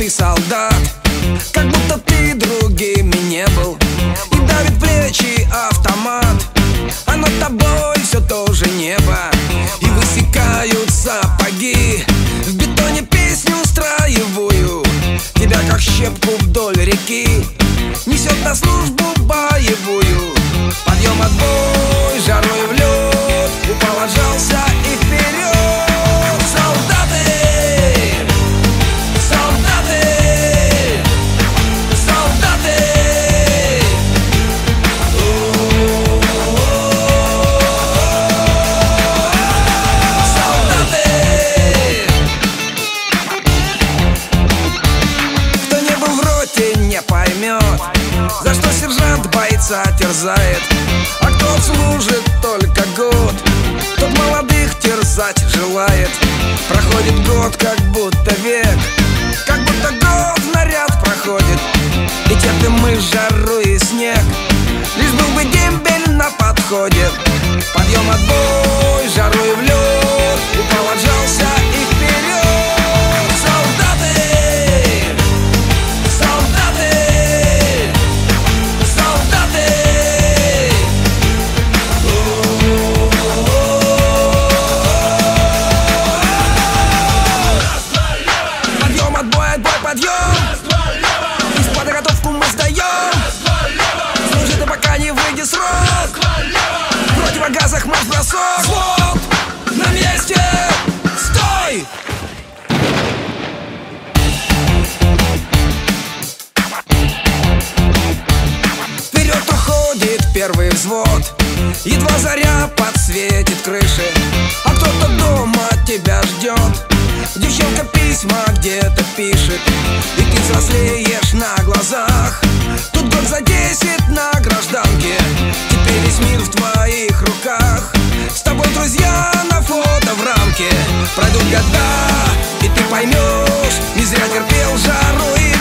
ты солдат, как будто ты другим и не был. И давит плечи автомат, а над тобой все тоже небо. И высекают сапоги в бетоне песню строевую. Тебя как щепку вдоль реки несет на службу боевую. Подъем, отбой, жарой в лед, упал, отжался и вперед. Солдаты, солдаты, солдаты. Солдаты. Кто не был в роте, не поймет, за что сержант бойца терзает. А кто служит только год, тот молодых терзать желает. Проходит год, как будто век, как будто год наряд проходит. И терпим мы жару и снег, лишь был бы дембель на подходе. Подъем, отбой, жарой в лед, упал, отжался и вперед. Солдаты, солдаты, солдаты. Подъем, отбой, отбой, подъем. Из подготовку мы сдаем. Служи ты, пока не выйдет срок. В противогазах мы в бросок. Взвод, на месте, стой! Вперед уходит первый взвод, едва заря подсветит крыши, а кто-то дома тебя ждет. Девчонка письма где-то пишет, и ты взрослеешь на глазах. Тут год за 10 на гражданке, теперь весь мир в твоих руках. С тобой друзья на фото в рамке. Пройдут года, и ты поймешь, не зря терпел жару и